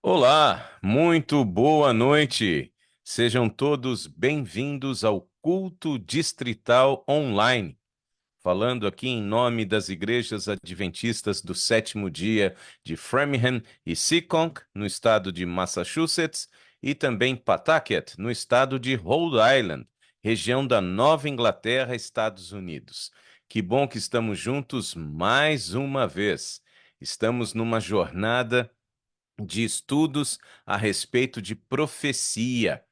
Olá, muito boa noite. Sejam todos bem-vindos ao Culto Distrital Online. Falando aqui em nome das igrejas adventistas do sétimo dia de Framingham e Seekonk, no estado de Massachusetts, e também Pawtucket, no estado de Rhode Island, região da Nova Inglaterra, Estados Unidos. Que bom que estamos juntos mais uma vez. Estamos numa jornada de estudos a respeito de profecia,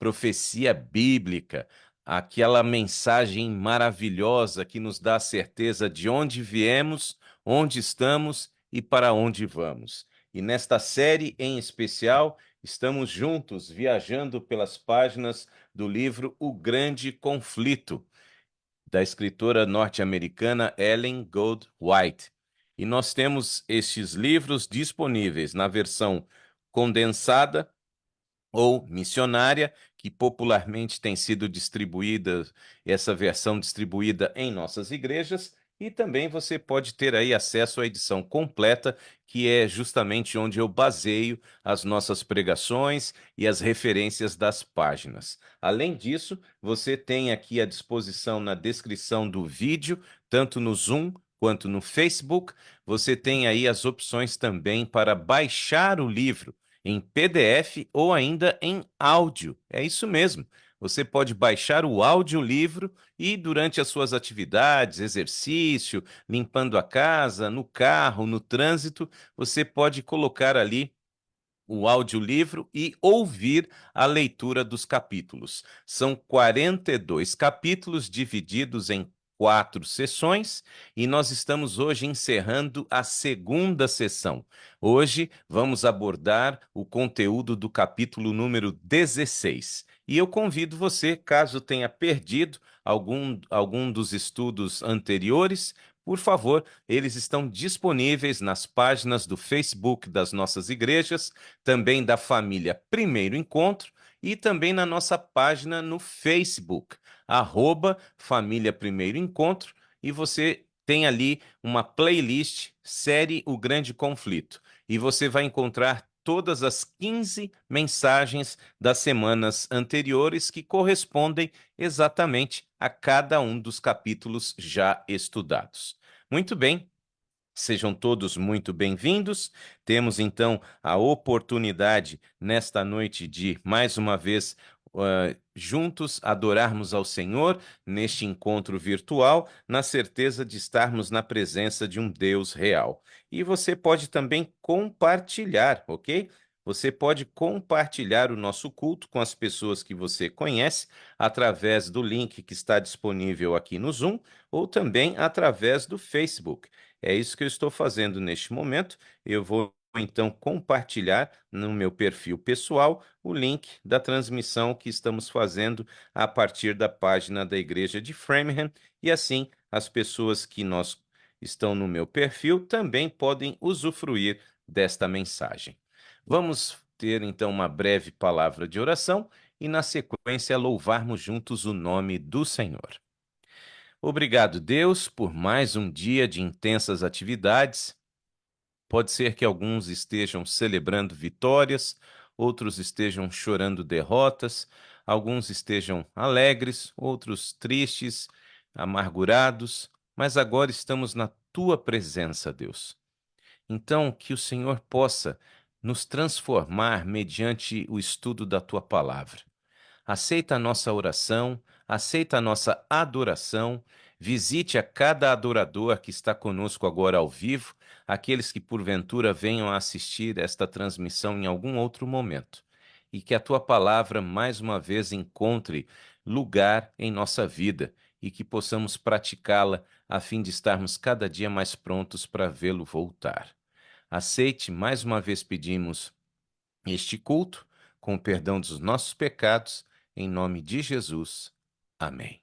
profecia bíblica, aquela mensagem maravilhosa que nos dá a certeza de onde viemos, onde estamos e para onde vamos. E nesta série em especial, estamos juntos viajando pelas páginas do livro O Grande Conflito, da escritora norte-americana Ellen Gold White. E nós temos estes livros disponíveis na versão condensada ou missionária, que popularmente tem sido distribuída, essa versão distribuída em nossas igrejas, e também você pode ter aí acesso à edição completa, que é justamente onde eu baseio as nossas pregações e as referências das páginas. Além disso, você tem aqui à disposição na descrição do vídeo, tanto no Zoom quanto no Facebook, você tem aí as opções também para baixar o livro em PDF ou ainda em áudio. É isso mesmo. Você pode baixar o audiolivro e, durante as suas atividades, exercício, limpando a casa, no carro, no trânsito, você pode colocar ali o audiolivro e ouvir a leitura dos capítulos. São 42 capítulos divididos em 4 sessões e nós estamos hoje encerrando a segunda sessão. Hoje vamos abordar o conteúdo do capítulo número 16. E eu convido você, caso tenha perdido algum dos estudos anteriores, por favor, eles estão disponíveis nas páginas do Facebook das nossas igrejas, também da família Primeiro Encontro e também na nossa página no Facebook, Família Primeiro Encontro, e você tem ali uma playlist, série O Grande Conflito, e você vai encontrar todas as 15 mensagens das semanas anteriores que correspondem exatamente a cada um dos capítulos já estudados. Muito bem. Sejam todos muito bem-vindos. Temos então a oportunidade nesta noite de, mais uma vez, juntos adorarmos ao Senhor neste encontro virtual, na certeza de estarmos na presença de um Deus real. E você pode também compartilhar, ok? Você pode compartilhar o nosso culto com as pessoas que você conhece através do link que está disponível aqui no Zoom ou também através do Facebook. É isso que eu estou fazendo neste momento. Eu vou então compartilhar no meu perfil pessoal o link da transmissão que estamos fazendo a partir da página da Igreja de Framingham, e assim as pessoas que estão no meu perfil também podem usufruir desta mensagem. Vamos ter então uma breve palavra de oração e, na sequência, louvarmos juntos o nome do Senhor. Obrigado, Deus, por mais um dia de intensas atividades. Pode ser que alguns estejam celebrando vitórias, outros estejam chorando derrotas, alguns estejam alegres, outros tristes, amargurados, mas agora estamos na tua presença, Deus. Então, que o Senhor possa nos transformar mediante o estudo da tua palavra. Aceita a nossa oração, aceita a nossa adoração, visite a cada adorador que está conosco agora ao vivo, aqueles que porventura venham a assistir esta transmissão em algum outro momento, e que a tua palavra mais uma vez encontre lugar em nossa vida e que possamos praticá-la a fim de estarmos cada dia mais prontos para vê-lo voltar. Aceite, mais uma vez pedimos, este culto, com o perdão dos nossos pecados, em nome de Jesus. Amém.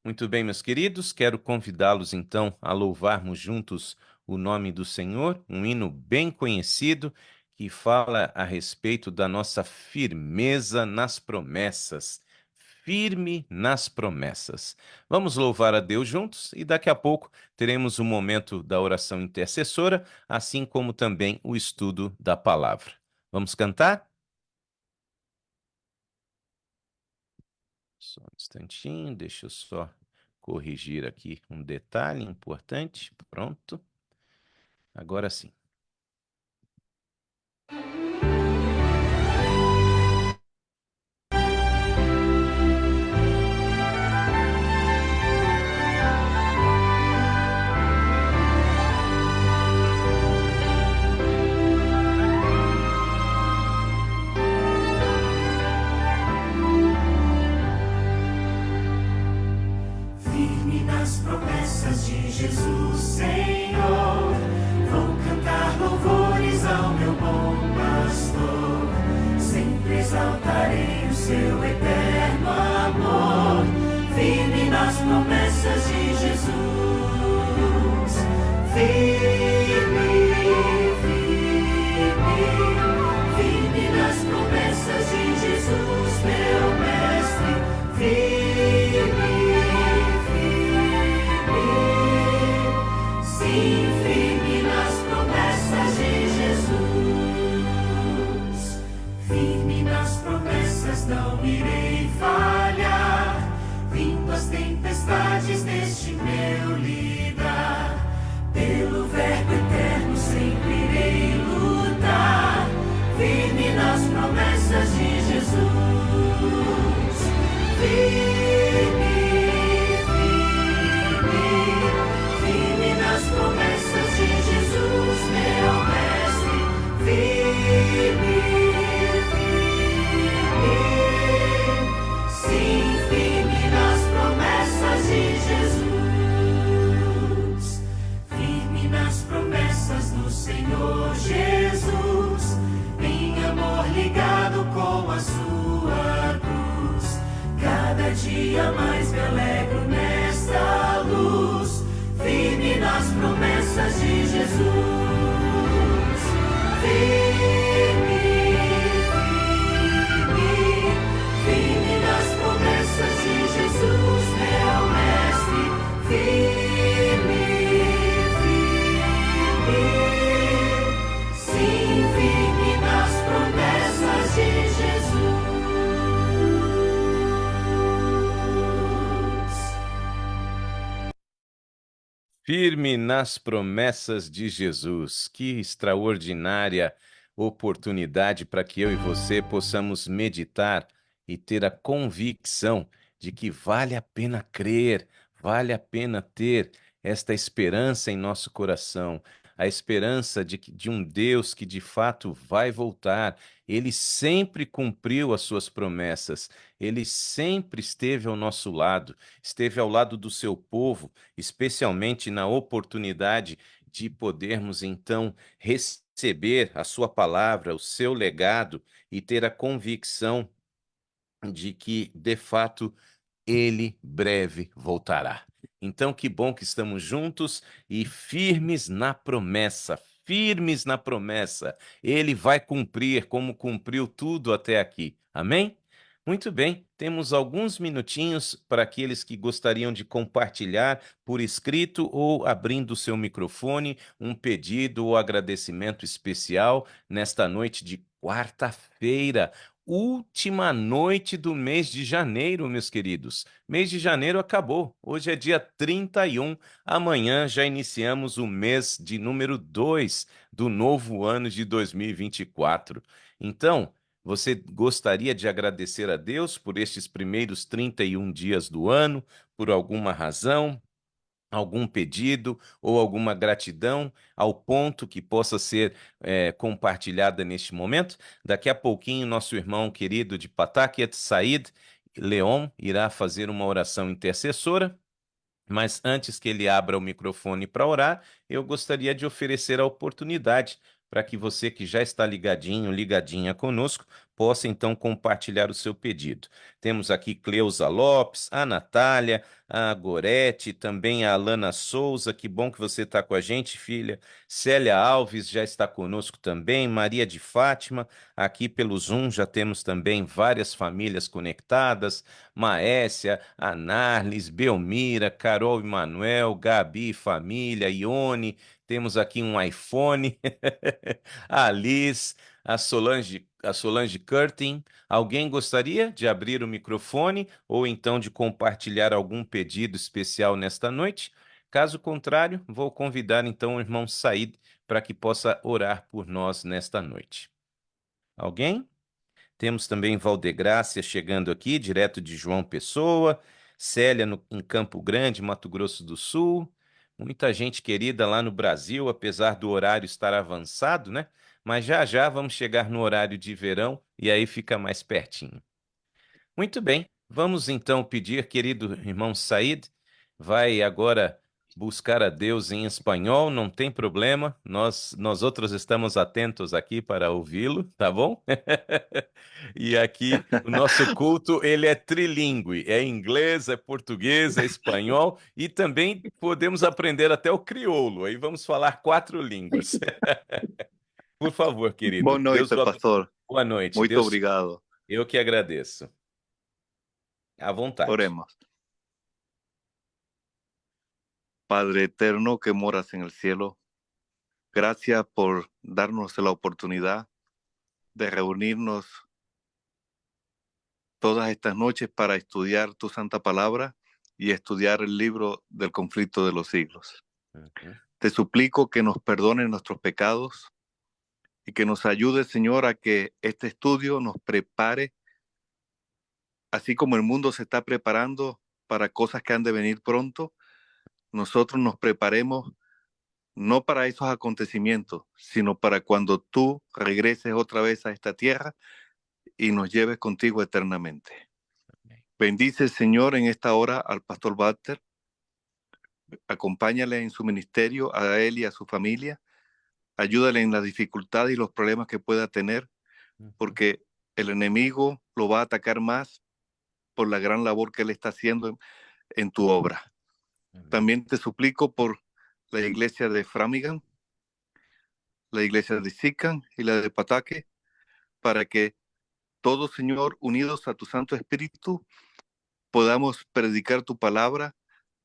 Muito bem, meus queridos, quero convidá-los então a louvarmos juntos o nome do Senhor, um hino bem conhecido que fala a respeito da nossa firmeza nas promessas. firme nas promessas. Vamos louvar a Deus juntos e daqui a pouco teremos o momento da oração intercessora, assim como também o estudo da palavra. Vamos cantar? Só um instantinho, deixa eu só corrigir aqui um detalhe importante. Pronto. Agora sim. Firme nas promessas de Jesus, Senhor, vou cantar louvores ao meu bom pastor. Sempre exaltarei o seu eterno amor. Firme nas promessas de Jesus. Firme, firme, firme nas promessas de Jesus, meu mestre. Firme. Sim, firme nas promessas de Jesus. Firme nas promessas, não irei falhar. Vindo as tempestades deste meu lidar, pelo verbo eterno sempre irei lutar. Firme nas promessas de Jesus. Firme. Promessas de Jesus, meu mestre, firme, firme, sim, firme nas promessas de Jesus, firme nas promessas do Senhor Jesus, em amor ligado com a sua cruz, cada dia mais me alegro nesta luz. Firme nas promessas de Jesus. Firme, firme, firme nas promessas de Jesus, meu mestre. Firme, firme, sim, firme nas promessas de Jesus. Firme nas promessas de Jesus. Que extraordinária oportunidade para que eu e você possamos meditar e ter a convicção de que vale a pena crer, vale a pena ter esta esperança em nosso coração, a esperança de um Deus que de fato vai voltar. Ele sempre cumpriu as suas promessas, ele sempre esteve ao nosso lado, esteve ao lado do seu povo, especialmente na oportunidade de podermos então receber a sua palavra, o seu legado e ter a convicção de que, de fato, ele breve voltará. Então, que bom que estamos juntos e firmes na promessa, firmes na promessa. Ele vai cumprir como cumpriu tudo até aqui. Amém? Muito bem, temos alguns minutinhos para aqueles que gostariam de compartilhar por escrito ou abrindo o seu microfone um pedido ou agradecimento especial nesta noite de quarta-feira, última noite do mês de janeiro, meus queridos. Mês de janeiro acabou. Hoje é dia 31. Amanhã já iniciamos o mês de número 2 do novo ano de 2024. Então, você gostaria de agradecer a Deus por estes primeiros 31 dias do ano, por alguma razão? Algum pedido ou alguma gratidão ao ponto que possa ser compartilhada neste momento. Daqui a pouquinho, nosso irmão querido de Pataquiat, Said Leon, irá fazer uma oração intercessora. Mas antes que ele abra o microfone para orar, eu gostaria de oferecer a oportunidade para que você que já está ligadinho, ligadinha conosco, possa então compartilhar o seu pedido. Temos aqui Cleusa Lopes, a Natália, a Gorete, também a Alana Souza, que bom que você está com a gente, filha. Célia Alves já está conosco também, Maria de Fátima, aqui pelo Zoom já temos também várias famílias conectadas, Maésia, Anarles, Belmira, Carol e Manuel, Gabi e família, Ione, temos aqui um iPhone, a Alice, a Solange Curtin. Alguém gostaria de abrir o microfone ou então de compartilhar algum pedido especial nesta noite? Caso contrário, vou convidar então o irmão Said para que possa orar por nós nesta noite. Alguém? Temos também Valdegrácia chegando aqui, direto de João Pessoa, Célia em Campo Grande, Mato Grosso do Sul, muita gente querida lá no Brasil, apesar do horário estar avançado, né? Mas já já vamos chegar no horário de verão e aí fica mais pertinho. Muito bem, vamos então pedir, querido irmão Said, vai agora buscar a Deus em espanhol, não tem problema, nós outros estamos atentos aqui para ouvi-lo, tá bom? E aqui o nosso culto, ele é trilíngue, é inglês, é português, é espanhol e também podemos aprender até o crioulo, aí vamos falar 4 línguas. Por favor, querido, Boa Deus noite, o abençoe. pastor. Boa noite, Muito Deus, obrigado. eu que agradeço. À vontade. Oremos. Padre eterno que moras en el cielo, gracias por darnos la oportunidad de reunirnos todas estas noches para estudiar tu santa palabra y estudiar el libro del conflicto de los siglos. Uhum. Te suplico que nos perdones nuestros pecados y que nos ayude, Señor, a que este estudio nos prepare, así como el mundo se está preparando para cosas que han de venir pronto, nosotros nos preparemos no para esos acontecimientos, sino para cuando tú regreses otra vez a esta tierra y nos lleves contigo eternamente. Bendice, Señor, en esta hora al pastor Walter. Acompáñale en su ministerio, a él y a su familia. Ayúdale en las dificultades y los problemas que pueda tener, porque el enemigo lo va a atacar más por la gran labor que él está haciendo en tu obra. También te suplico por la iglesia de Framingham, la iglesia de Sican y la de Pataque, para que todos, Señor, unidos a tu Santo Espíritu, podamos predicar tu palabra,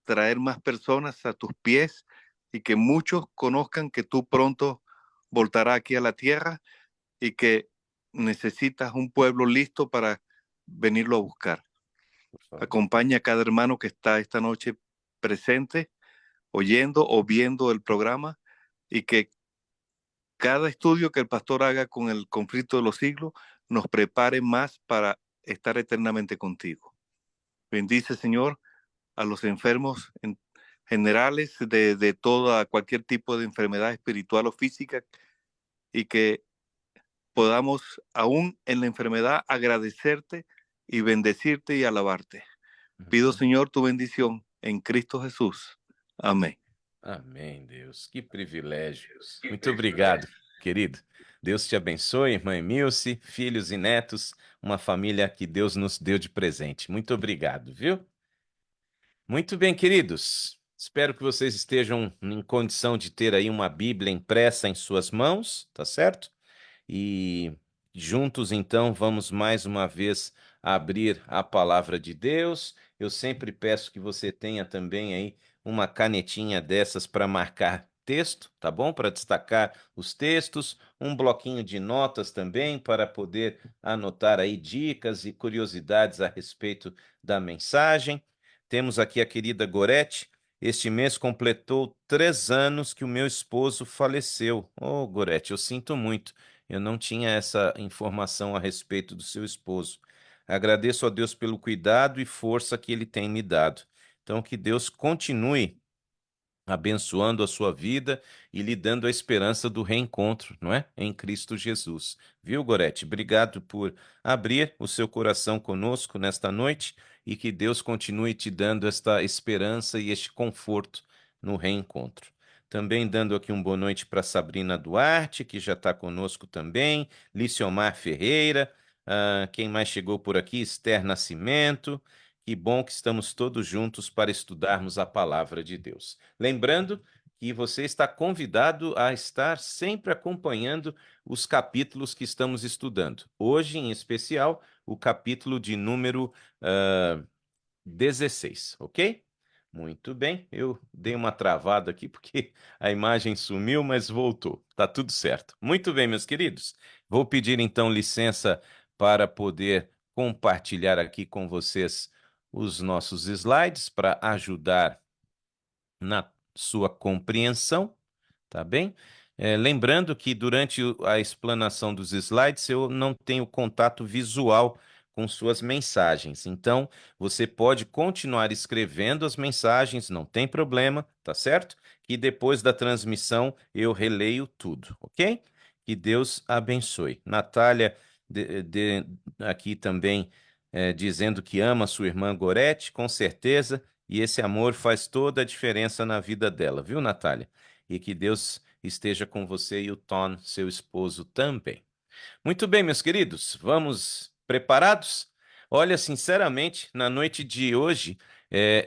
traer más personas a tus pies y que muchos conozcan que tú pronto voltarás aquí a la tierra y que necesitas un pueblo listo para venirlo a buscar. Acompaña a cada hermano que está esta noche presente, oyendo o viendo el programa, y que cada estudio que el pastor haga con el conflicto de los siglos nos prepare más para estar eternamente contigo. Bendice, Señor, a los enfermos generales de cualquier tipo de enfermedad espiritual o física, y que podamos, aún en la enfermedad, agradecerte y bendecirte y alabarte. Pido, Señor, tu bendición en Cristo Jesús. Amém. Amém, Deus. Que privilégio. Muito obrigado, querido. Deus te abençoe, irmã Emilce, filhos e netos, uma família que Deus nos deu de presente. Muito obrigado, viu? Muito bem, queridos. Espero que vocês estejam em condição de ter aí uma Bíblia impressa em suas mãos, tá certo? E juntos, então, vamos mais uma vez abrir a palavra de Deus. Eu sempre peço que você tenha também aí uma canetinha dessas para marcar texto, tá bom? Para destacar os textos, um bloquinho de notas também para poder anotar aí dicas e curiosidades a respeito da mensagem. Temos aqui a querida Gorete. Este mês completou 3 anos que o meu esposo faleceu. Oh, Gorete, eu sinto muito. Eu não tinha essa informação a respeito do seu esposo. Agradeço a Deus pelo cuidado e força que ele tem me dado. Então, que Deus continue abençoando a sua vida e lhe dando a esperança do reencontro, não é? Em Cristo Jesus. Viu, Gorete? Obrigado por abrir o seu coração conosco nesta noite e que Deus continue te dando esta esperança e este conforto no reencontro. Também dando aqui boa noite para Sabrina Duarte, que já está conosco também, Liciomar Ferreira, Quem mais chegou por aqui? Esther Nascimento. Que bom que estamos todos juntos para estudarmos a palavra de Deus. Lembrando que você está convidado a estar sempre acompanhando os capítulos que estamos estudando. Hoje, em especial, o capítulo de número 16, ok? Muito bem, eu dei uma travada aqui porque a imagem sumiu, mas voltou. Tá tudo certo. Muito bem, meus queridos. Vou pedir então licença para poder compartilhar aqui com vocês os nossos slides para ajudar na sua compreensão, tá bem? Lembrando que durante a explanação dos slides eu não tenho contato visual com suas mensagens. Então, você pode continuar escrevendo as mensagens, não tem problema, tá certo? Que depois da transmissão eu releio tudo, ok? Que Deus abençoe. Natália, aqui também dizendo que ama sua irmã Gorete, com certeza, e esse amor faz toda a diferença na vida dela, viu, Natália? E que Deus esteja com você e o Tom, seu esposo, também. Muito bem, meus queridos, vamos preparados? Olha, sinceramente, na noite de hoje,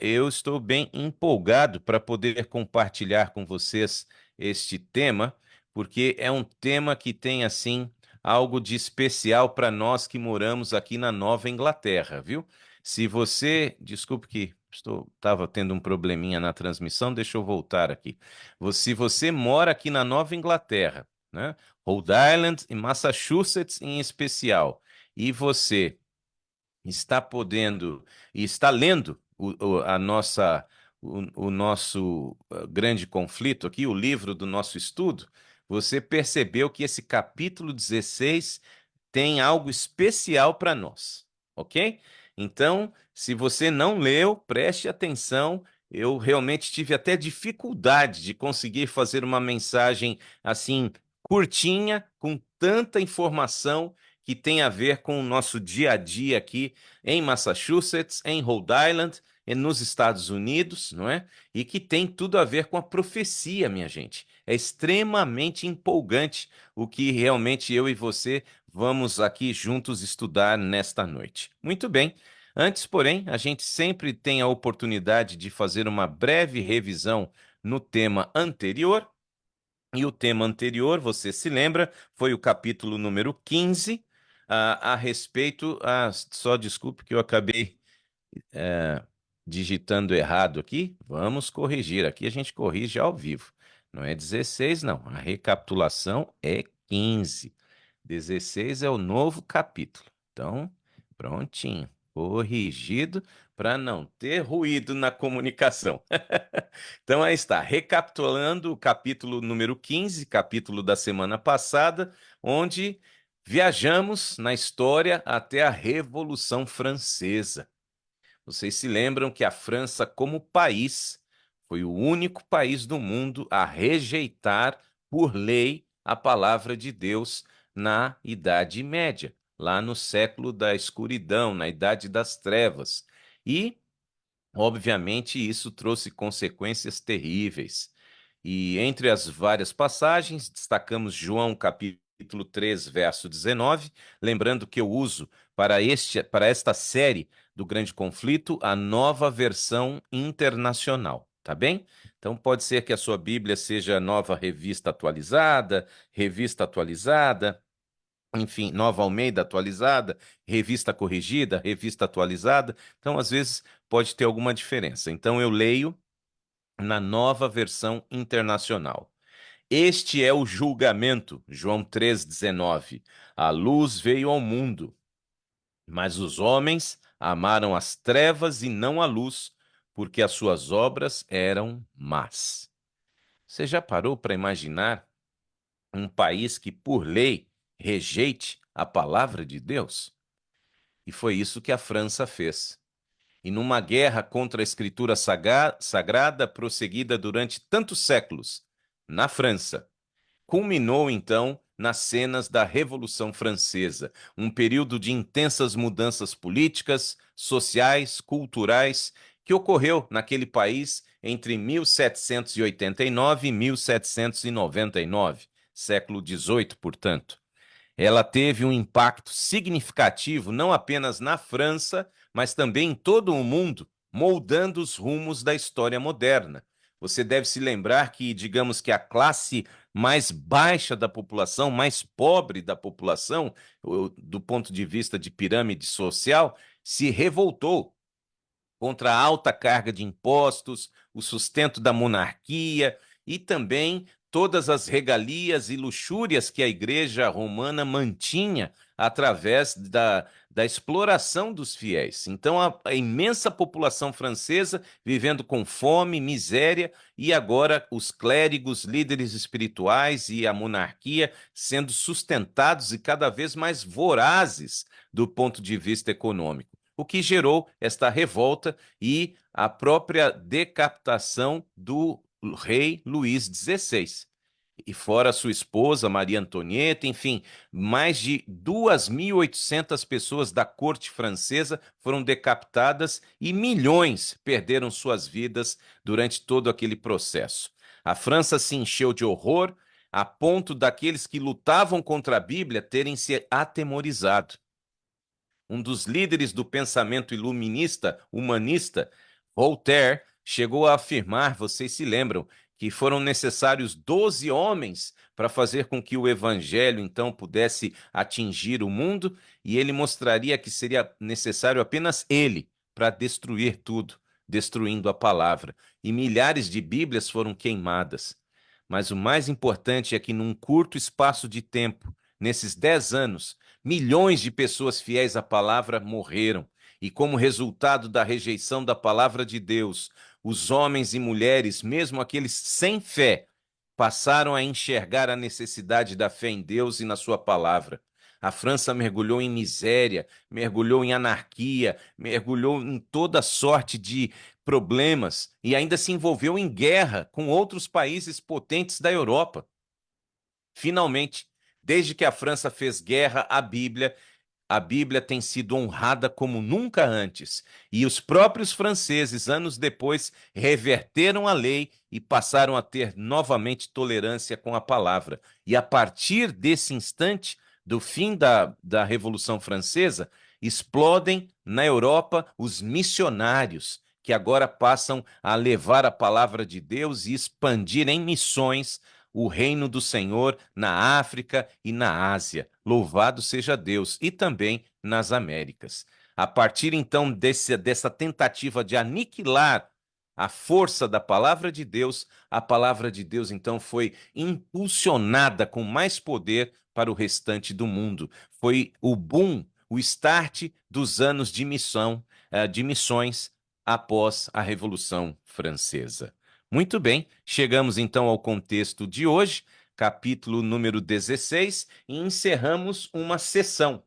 eu estou bem empolgado para poder compartilhar com vocês este tema, porque é um tema que tem, assim, algo de especial para nós que moramos aqui na Nova Inglaterra, viu? Se você, desculpe que estava tendo um probleminha na transmissão, deixa eu voltar aqui. Se você mora aqui na Nova Inglaterra, né? Rhode Island e Massachusetts em especial, e você está podendo e está lendo o nosso grande conflito aqui, o livro do nosso estudo, você percebeu que esse capítulo 16 tem algo especial para nós, ok? Então, se você não leu, preste atenção. Eu realmente tive até dificuldade de conseguir fazer uma mensagem assim curtinha, com tanta informação que tem a ver com o nosso dia a dia aqui em Massachusetts, em Rhode Island, e nos Estados Unidos, não é? E que tem tudo a ver com a profecia, minha gente. É extremamente empolgante o que realmente eu e você vamos aqui juntos estudar nesta noite. Muito bem. Antes, porém, a gente sempre tem a oportunidade de fazer uma breve revisão no tema anterior. E o tema anterior, você se lembra, foi o capítulo número 15, a respeito. Só desculpe que eu acabei digitando errado aqui. Vamos corrigir. Aqui a gente corrige ao vivo. Não é 16, não. A recapitulação é 15. 16 é o novo capítulo. Então, prontinho. Corrigido para não ter ruído na comunicação. Então, aí está. Recapitulando o capítulo número 15, capítulo da semana passada, onde viajamos na história até a Revolução Francesa. Vocês se lembram que a França, como país, foi o único país do mundo a rejeitar, por lei, a palavra de Deus na Idade Média, lá no século da escuridão, na Idade das Trevas. E, obviamente, isso trouxe consequências terríveis. E entre as várias passagens, destacamos João capítulo 3, verso 19, lembrando que eu uso para esta série do Grande Conflito a nova versão internacional, tá bem? Então pode ser que a sua Bíblia seja nova revista atualizada, enfim, Nova Almeida atualizada, revista corrigida, revista atualizada. Então, às vezes, pode ter alguma diferença. Então, eu leio na nova versão internacional. Este é o julgamento, João 3,19. A luz veio ao mundo, mas os homens amaram as trevas e não a luz, porque as suas obras eram más. Você já parou para imaginar um país que, por lei, rejeite a palavra de Deus? E foi isso que a França fez. E numa guerra contra a escritura sagrada prosseguida durante tantos séculos, na França, culminou então nas cenas da Revolução Francesa, um período de intensas mudanças políticas, sociais, culturais, que ocorreu naquele país entre 1789 e 1799, século XVIII, portanto. ela teve um impacto significativo não apenas na França, mas também em todo o mundo, moldando os rumos da história moderna. Você deve se lembrar que, digamos que a classe mais baixa da população, mais pobre da população, do ponto de vista de pirâmide social, se revoltou contra a alta carga de impostos, o sustento da monarquia e também todas as regalias e luxúrias que a Igreja Romana mantinha através da exploração dos fiéis. Então, a imensa população francesa vivendo com fome, miséria, e agora os clérigos, líderes espirituais e a monarquia sendo sustentados e cada vez mais vorazes do ponto de vista econômico, o que gerou esta revolta e a própria decapitação do rei Luís XVI. E fora sua esposa, Maria Antonieta, enfim, mais de 2.800 pessoas da corte francesa foram decapitadas e milhões perderam suas vidas durante todo aquele processo. A França se encheu de horror a ponto daqueles que lutavam contra a Bíblia terem se atemorizado. Um dos líderes do pensamento iluminista, humanista, Voltaire, chegou a afirmar, vocês se lembram, que foram necessários 12 homens para fazer com que o evangelho então pudesse atingir o mundo, e ele mostraria que seria necessário apenas ele para destruir tudo, destruindo a palavra. E milhares de Bíblias foram queimadas. Mas o mais importante é que num curto espaço de tempo, nesses 10 anos, milhões de pessoas fiéis à palavra morreram. E como resultado da rejeição da palavra de Deus, os homens e mulheres, mesmo aqueles sem fé, passaram a enxergar a necessidade da fé em Deus e na sua palavra. A França mergulhou em miséria, mergulhou em anarquia, mergulhou em toda sorte de problemas e ainda se envolveu em guerra com outros países potentes da Europa. Finalmente, desde que a França fez guerra à Bíblia, a Bíblia tem sido honrada como nunca antes. E os próprios franceses, anos depois, reverteram a lei e passaram a ter novamente tolerância com a palavra. E a partir desse instante, do fim da Revolução Francesa, explodem na Europa os missionários, que agora passam a levar a palavra de Deus e expandir em missões o reino do Senhor na África e na Ásia. Louvado seja Deus. E também nas Américas. A partir então dessa tentativa de aniquilar a força da palavra de Deus, a palavra de Deus então foi impulsionada com mais poder para o restante do mundo. Foi o boom, o start dos anos de missões após a Revolução Francesa. Muito bem, chegamos então ao contexto de hoje, capítulo número 16, e encerramos uma sessão.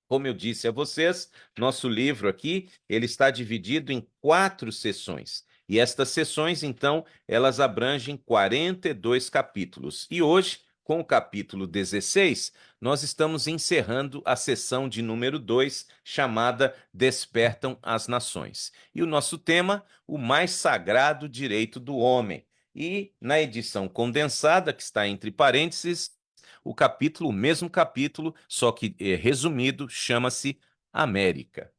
Como eu disse a vocês, nosso livro aqui, ele está dividido em 4 sessões. E estas sessões, então, elas abrangem 42 capítulos. E hoje, com o capítulo 16, nós estamos encerrando a sessão de número 2, chamada Despertam as Nações. E o nosso tema, o mais sagrado direito do homem. E na edição condensada, que está entre parênteses, o mesmo capítulo, só que resumido, chama-se América.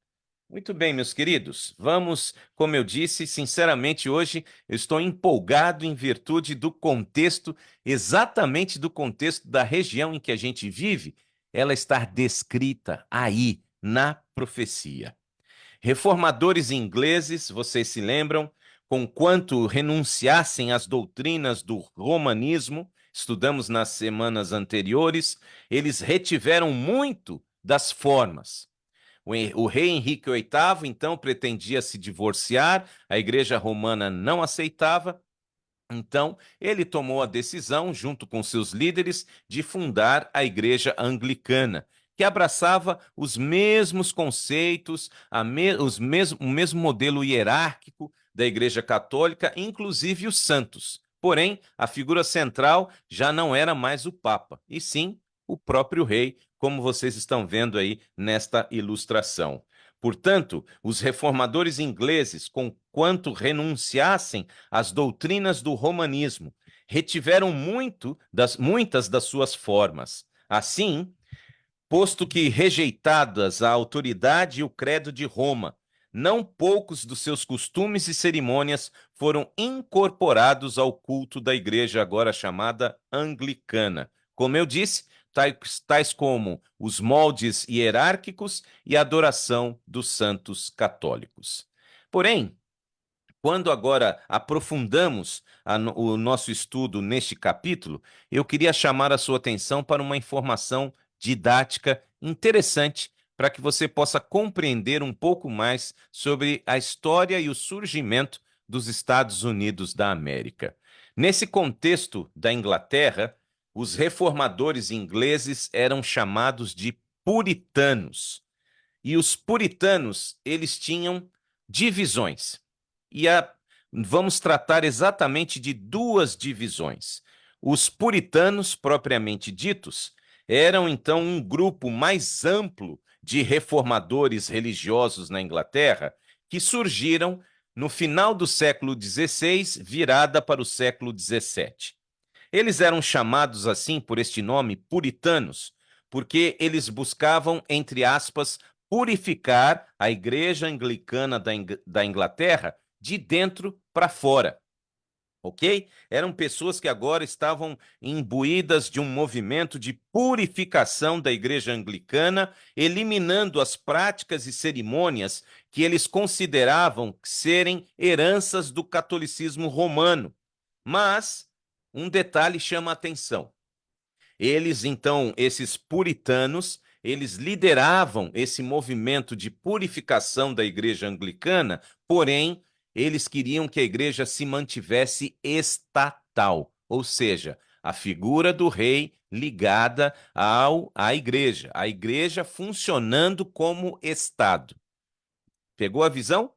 Muito bem, meus queridos, vamos, como eu disse, sinceramente hoje eu estou empolgado em virtude do contexto, exatamente do contexto da região em que a gente vive, ela está descrita aí na profecia. Reformadores ingleses, vocês se lembram, conquanto renunciassem às doutrinas do romanismo, estudamos nas semanas anteriores, eles retiveram muito das formas. O rei Henrique VIII, então, pretendia se divorciar, a Igreja Romana não aceitava, então ele tomou a decisão, junto com seus líderes, de fundar a Igreja Anglicana, que abraçava os mesmos conceitos, o mesmo modelo hierárquico da Igreja Católica, inclusive os santos. Porém, a figura central já não era mais o Papa, e sim o próprio rei, como vocês estão vendo aí nesta ilustração. Portanto, os reformadores ingleses, conquanto renunciassem às doutrinas do romanismo, retiveram muitas das suas formas. Assim, posto que rejeitadas a autoridade e o credo de Roma, não poucos dos seus costumes e cerimônias foram incorporados ao culto da igreja agora chamada anglicana. Como eu disse, tais como os moldes hierárquicos e a adoração dos santos católicos. Porém, quando agora aprofundamos o nosso estudo neste capítulo, eu queria chamar a sua atenção para uma informação didática interessante para que você possa compreender um pouco mais sobre a história e o surgimento dos Estados Unidos da América. Nesse contexto da Inglaterra, os reformadores ingleses eram chamados de puritanos. E os puritanos, eles tinham divisões. E vamos tratar exatamente de duas divisões. Os puritanos, propriamente ditos, eram então um grupo mais amplo de reformadores religiosos na Inglaterra que surgiram no final do século XVI, virada para o século XVII. Eles eram chamados assim por este nome, puritanos, porque eles buscavam, entre aspas, purificar a igreja anglicana da Inglaterra de dentro para fora, ok? Eram pessoas que agora estavam imbuídas de um movimento de purificação da igreja anglicana, eliminando as práticas e cerimônias que eles consideravam serem heranças do catolicismo romano. Mas um detalhe chama a atenção. Eles, então, esses puritanos, eles lideravam esse movimento de purificação da igreja anglicana, porém, eles queriam que a igreja se mantivesse estatal, ou seja, a figura do rei ligada à igreja, a igreja funcionando como Estado. Pegou a visão?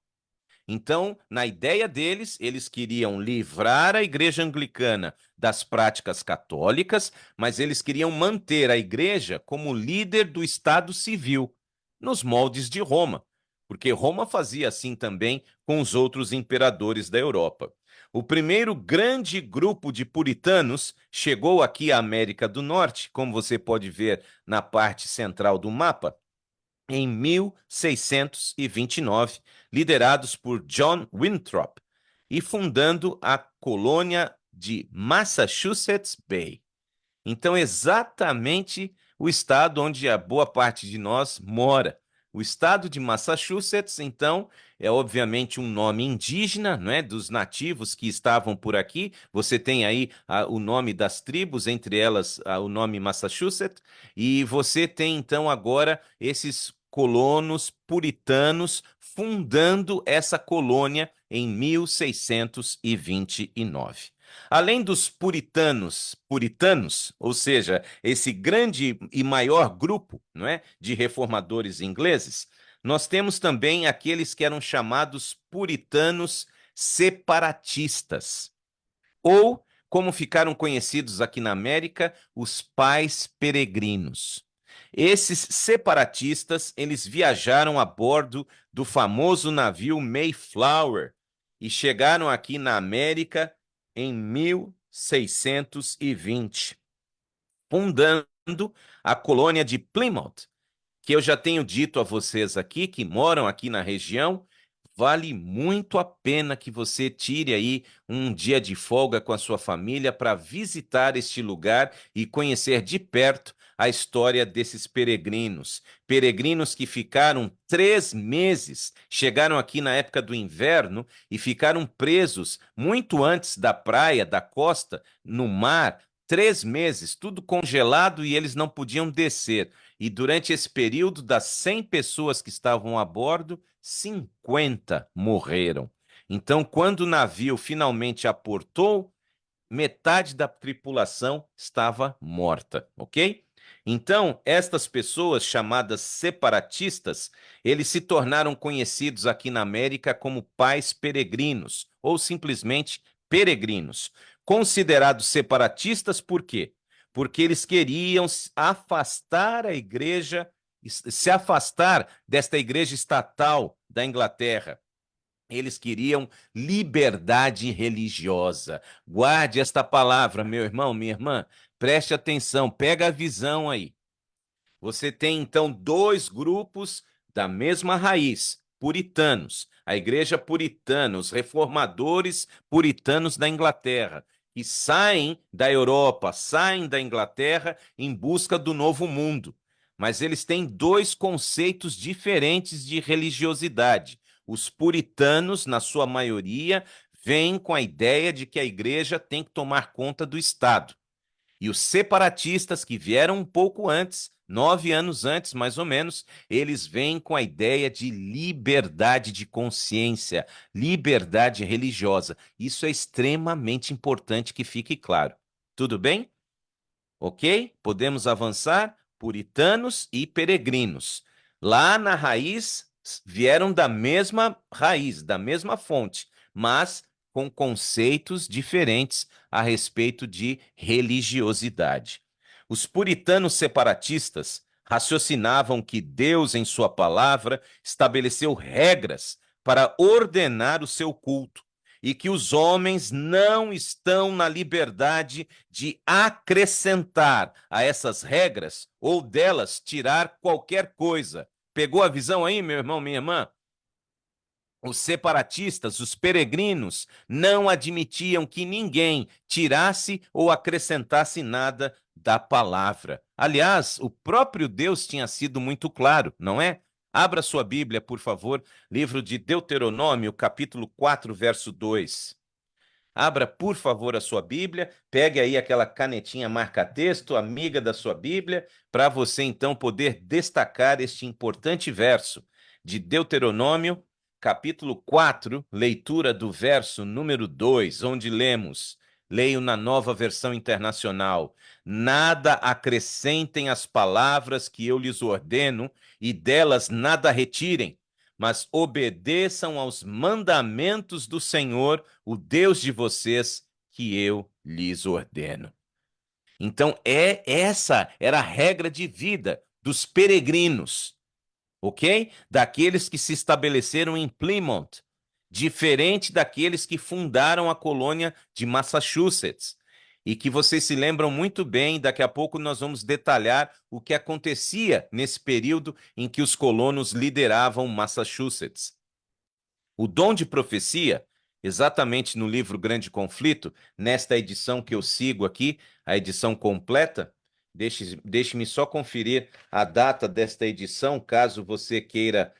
Então, na ideia deles, eles queriam livrar a igreja anglicana das práticas católicas, mas eles queriam manter a igreja como líder do Estado civil, nos moldes de Roma, porque Roma fazia assim também com os outros imperadores da Europa. O primeiro grande grupo de puritanos chegou aqui à América do Norte, como você pode ver na parte central do mapa, em 1629, liderados por John Winthrop, e fundando a colônia de Massachusetts Bay. Então, exatamente o estado onde a boa parte de nós mora. O estado de Massachusetts, então, é obviamente um nome indígena, não é? Dos nativos que estavam por aqui. Você tem aí o nome das tribos, entre elas o nome Massachusetts, e você tem então agora esses colonos puritanos fundando essa colônia em 1629. Além dos puritanos, ou seja, esse grande e maior grupo, não é, de reformadores ingleses, nós temos também aqueles que eram chamados puritanos separatistas, ou, como ficaram conhecidos aqui na América, os pais peregrinos. Esses separatistas, eles viajaram a bordo do famoso navio Mayflower e chegaram aqui na América em 1620, fundando a colônia de Plymouth, que eu já tenho dito a vocês aqui, que moram aqui na região, vale muito a pena que você tire aí um dia de folga com a sua família para visitar este lugar e conhecer de perto a história desses peregrinos. Peregrinos que ficaram 3 meses, chegaram aqui na época do inverno e ficaram presos muito antes da praia, da costa, no mar, 3 meses, tudo congelado e eles não podiam descer. E durante esse período, das 100 pessoas que estavam a bordo, 50 morreram. Então, quando o navio finalmente aportou, metade da tripulação estava morta, ok? Então, estas pessoas chamadas separatistas, eles se tornaram conhecidos aqui na América como pais peregrinos, ou simplesmente peregrinos. Considerados separatistas por quê? Porque eles queriam afastar a igreja, se afastar desta igreja estatal da Inglaterra. Eles queriam liberdade religiosa. Guarde esta palavra, meu irmão, minha irmã. Preste atenção, pega a visão aí. Você tem, então, dois grupos da mesma raiz, puritanos. A igreja puritana, os reformadores puritanos da Inglaterra, que saem da Europa, saem da Inglaterra em busca do novo mundo. Mas eles têm dois conceitos diferentes de religiosidade. Os puritanos, na sua maioria, vêm com a ideia de que a igreja tem que tomar conta do Estado. E os separatistas, que vieram um pouco antes, 9 anos antes, mais ou menos, eles vêm com a ideia de liberdade de consciência, liberdade religiosa. Isso é extremamente importante que fique claro. Tudo bem? Ok? Podemos avançar? Puritanos e peregrinos. Lá na raiz, vieram da mesma raiz, da mesma fonte, mas com conceitos diferentes a respeito de religiosidade. Os puritanos separatistas raciocinavam que Deus, em sua palavra, estabeleceu regras para ordenar o seu culto e que os homens não estão na liberdade de acrescentar a essas regras ou delas tirar qualquer coisa. Pegou a visão aí, meu irmão, minha irmã? Os separatistas, os peregrinos, não admitiam que ninguém tirasse ou acrescentasse nada da palavra. Aliás, o próprio Deus tinha sido muito claro, não é? Abra sua Bíblia, por favor, livro de Deuteronômio, capítulo 4, verso 2. Abra, por favor, a sua Bíblia, pegue aí aquela canetinha marca-texto, amiga da sua Bíblia, para você então poder destacar este importante verso de Deuteronômio, capítulo 4, leitura do verso número 2, onde lemos, leio na Nova Versão Internacional: nada acrescentem às palavras que eu lhes ordeno, e delas nada retirem, mas obedeçam aos mandamentos do Senhor, o Deus de vocês, que eu lhes ordeno. Então, essa era a regra de vida dos peregrinos, ok? Daqueles que se estabeleceram em Plymouth, diferente daqueles que fundaram a colônia de Massachusetts. E que vocês se lembram muito bem, daqui a pouco nós vamos detalhar o que acontecia nesse período em que os colonos lideravam Massachusetts. O dom de profecia, exatamente no livro Grande Conflito, nesta edição que eu sigo aqui, a edição completa, deixe-me só conferir a data desta edição, caso você queira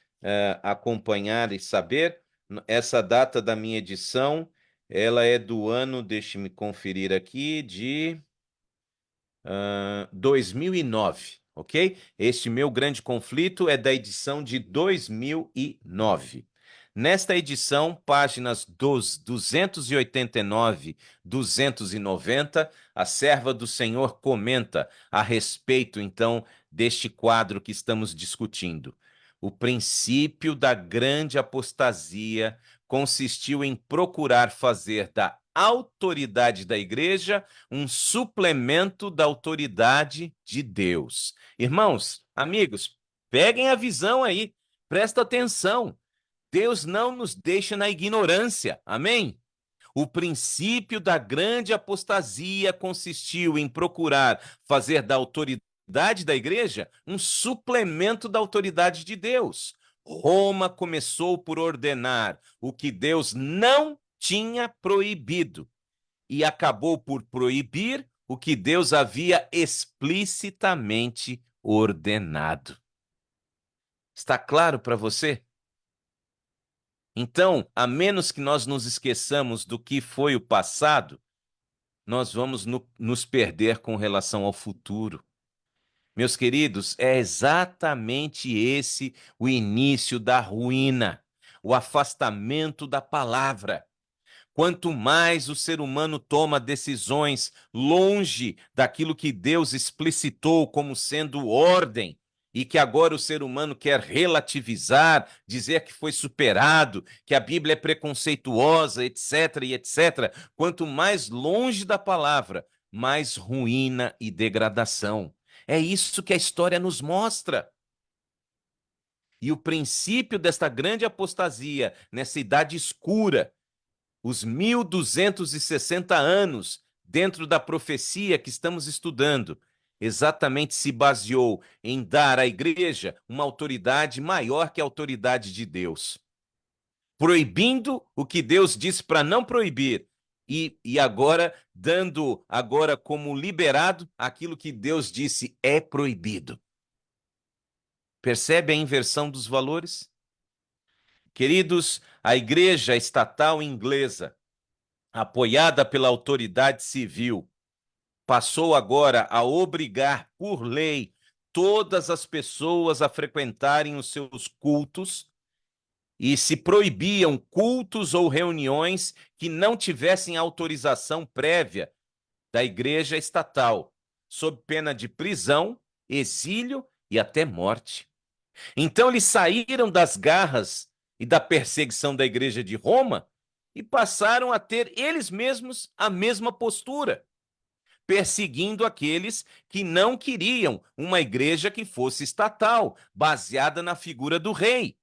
acompanhar e saber. Essa data da minha edição, ela é do ano, deixe-me conferir aqui, de 2009, ok? Este meu grande conflito é da edição de 2009. Nesta edição, páginas 289, 290, a serva do Senhor comenta a respeito, então, deste quadro que estamos discutindo. O princípio da grande apostasia consistiu em procurar fazer da autoridade da igreja um suplemento da autoridade de Deus. Irmãos, amigos, peguem a visão aí, presta atenção. Deus não nos deixa na ignorância, amém? O princípio da grande apostasia consistiu em procurar fazer da autoridade da igreja um suplemento da autoridade de Deus. Roma começou por ordenar o que Deus não tinha proibido e acabou por proibir o que Deus havia explicitamente ordenado. Está claro para você? Então, a menos que nós nos esqueçamos do que foi o passado, nós vamos nos perder com relação ao futuro. Meus queridos, é exatamente esse o início da ruína, o afastamento da palavra. Quanto mais o ser humano toma decisões longe daquilo que Deus explicitou como sendo ordem, e que agora o ser humano quer relativizar, dizer que foi superado, que a Bíblia é preconceituosa, etc, e etc. Quanto mais longe da palavra, mais ruína e degradação. É isso que a história nos mostra. E o princípio desta grande apostasia, nessa idade escura, os 1260 anos dentro da profecia que estamos estudando, exatamente se baseou em dar à igreja uma autoridade maior que a autoridade de Deus, proibindo o que Deus disse para não proibir, e agora dando agora como liberado aquilo que Deus disse é proibido. Percebe a inversão dos valores? Queridos, a igreja estatal inglesa, apoiada pela autoridade civil, passou agora a obrigar por lei todas as pessoas a frequentarem os seus cultos, e se proibiam cultos ou reuniões que não tivessem autorização prévia da igreja estatal, sob pena de prisão, exílio e até morte. Então eles saíram das garras e da perseguição da igreja de Roma e passaram a ter eles mesmos a mesma postura, perseguindo aqueles que não queriam uma igreja que fosse estatal, baseada na figura do rei.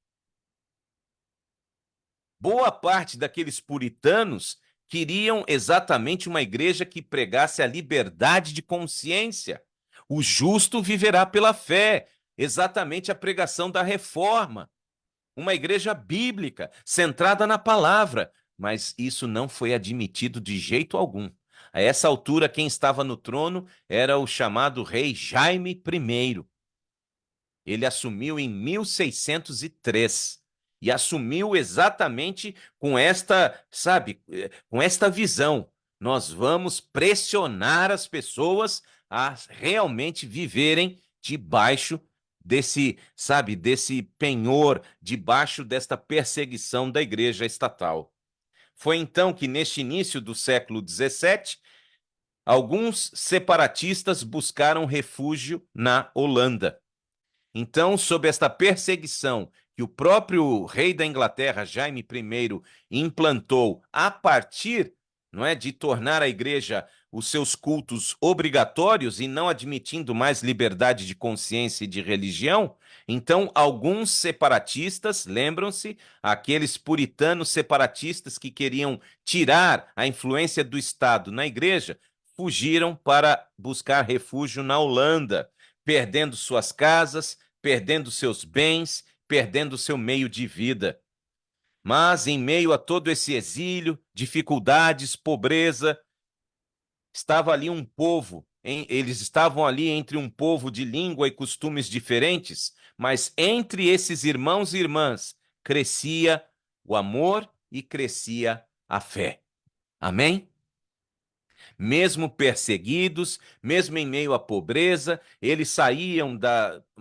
Boa parte daqueles puritanos queriam exatamente uma igreja que pregasse a liberdade de consciência. O justo viverá pela fé, exatamente a pregação da reforma. Uma igreja bíblica, centrada na palavra, mas isso não foi admitido de jeito algum. A essa altura, quem estava no trono era o chamado rei Jaime I. Ele assumiu em 1603 e assumiu exatamente com esta, sabe, com esta visão. Nós vamos pressionar as pessoas a realmente viverem debaixo desse, sabe, desse penhor, debaixo desta perseguição da igreja estatal. Foi então que, neste início do século XVII, alguns separatistas buscaram refúgio na Holanda. Então, sob esta perseguição que o próprio rei da Inglaterra, Jaime I, implantou a partir, não é, de tornar a igreja os seus cultos obrigatórios e não admitindo mais liberdade de consciência e de religião, então alguns separatistas, lembram-se, aqueles puritanos separatistas que queriam tirar a influência do Estado na igreja, fugiram para buscar refúgio na Holanda, perdendo suas casas, perdendo seus bens, perdendo seu meio de vida. Mas, em meio a todo esse exílio, dificuldades, pobreza, estava ali um povo, eles estavam ali entre um povo de língua e costumes diferentes, mas entre esses irmãos e irmãs crescia o amor e crescia a fé. Amém? Mesmo perseguidos, mesmo em meio à pobreza, eles saíam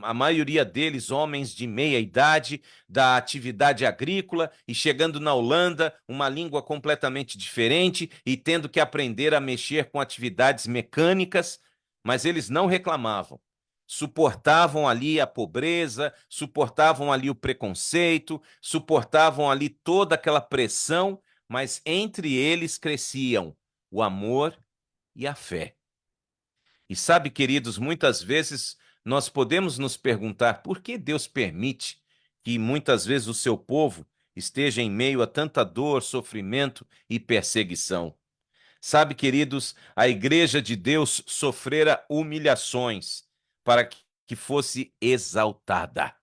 a maioria deles, homens de meia idade, da atividade agrícola e chegando na Holanda, uma língua completamente diferente e tendo que aprender a mexer com atividades mecânicas, mas eles não reclamavam. Suportavam ali a pobreza, suportavam ali o preconceito, suportavam ali toda aquela pressão, mas entre eles cresciam o amor e a fé. E sabe, queridos, muitas vezes nós podemos nos perguntar por que Deus permite que muitas vezes o seu povo esteja em meio a tanta dor, sofrimento e perseguição. Sabe, queridos, a igreja de Deus sofrera humilhações para que fosse exaltada.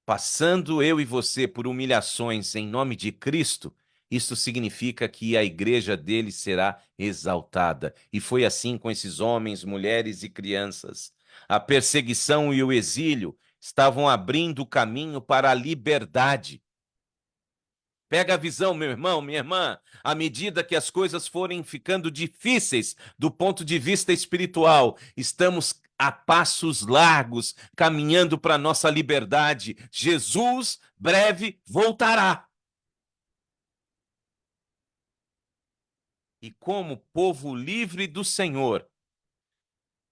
Passando eu e você por humilhações em nome de Cristo, isso significa que a igreja dele será exaltada. E foi assim com esses homens, mulheres e crianças. A perseguição e o exílio estavam abrindo o caminho para a liberdade. Pega a visão, meu irmão, minha irmã. À medida que as coisas forem ficando difíceis do ponto de vista espiritual, estamos a passos largos caminhando para a nossa liberdade. Jesus breve voltará. E como povo livre do Senhor,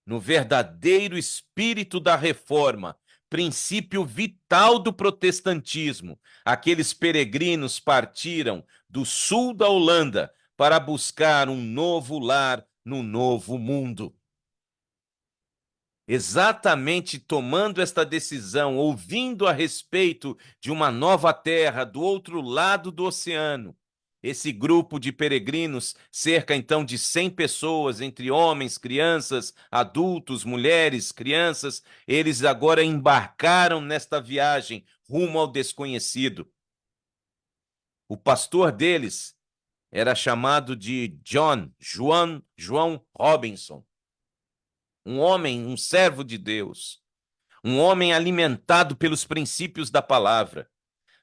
no verdadeiro espírito da reforma, princípio vital do protestantismo, aqueles peregrinos partiram do sul da Holanda para buscar um novo lar no novo mundo. Exatamente tomando esta decisão, ouvindo a respeito de uma nova terra do outro lado do oceano, esse grupo de peregrinos, cerca então de 100 pessoas, entre homens, crianças, adultos, mulheres, crianças, eles agora embarcaram nesta viagem rumo ao desconhecido. O pastor deles era chamado de João Robinson, um homem, um servo de Deus, um homem alimentado pelos princípios da palavra.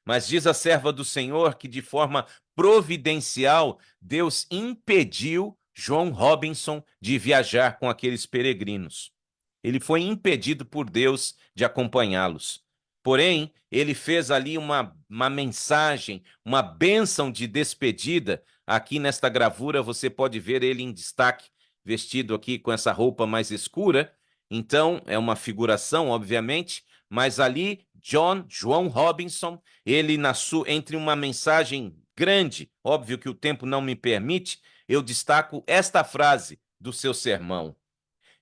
Mas diz a serva do Senhor que, de forma providencial, Deus impediu João Robinson de viajar com aqueles peregrinos. Ele foi impedido por Deus de acompanhá-los. Porém, ele fez ali uma mensagem, uma bênção de despedida. Aqui nesta gravura você pode ver ele em destaque, vestido aqui com essa roupa mais escura. Então, é uma figuração, obviamente, mas ali João Robinson, ele entre uma mensagem grande, óbvio que o tempo não me permite, eu destaco esta frase do seu sermão: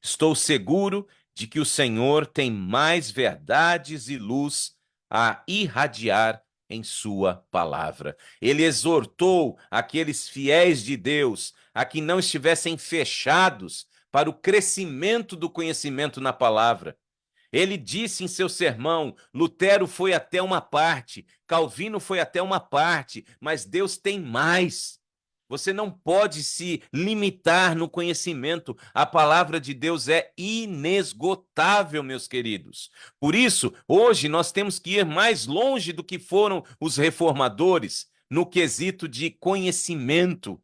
estou seguro de que o Senhor tem mais verdades e luz a irradiar em sua palavra. Ele exortou aqueles fiéis de Deus a que não estivessem fechados para o crescimento do conhecimento na palavra. Ele disse em seu sermão: Lutero foi até uma parte, Calvino foi até uma parte, mas Deus tem mais. Você não pode se limitar no conhecimento. A palavra de Deus é inesgotável, meus queridos. Por isso, hoje nós temos que ir mais longe do que foram os reformadores no quesito de conhecimento.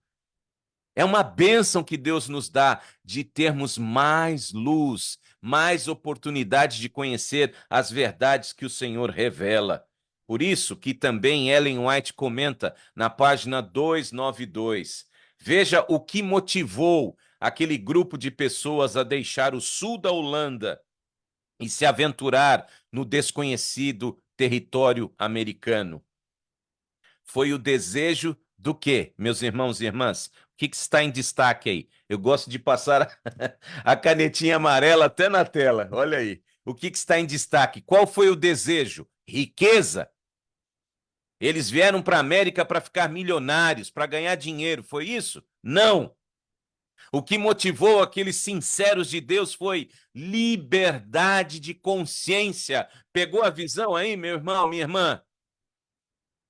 É uma bênção que Deus nos dá de termos mais luz, mais oportunidade de conhecer as verdades que o Senhor revela. Por isso que também Ellen White comenta na página 292. Veja o que motivou aquele grupo de pessoas a deixar o sul da Holanda e se aventurar no desconhecido território americano. Foi o desejo do quê, meus irmãos e irmãs? O que está em destaque aí? Eu gosto de passar a canetinha amarela até na tela. Olha aí. O que está em destaque? Qual foi o desejo? Riqueza. Eles vieram para a América para ficar milionários, para ganhar dinheiro. Foi isso? Não. O que motivou aqueles sinceros de Deus foi liberdade de consciência. Pegou a visão aí, meu irmão, minha irmã?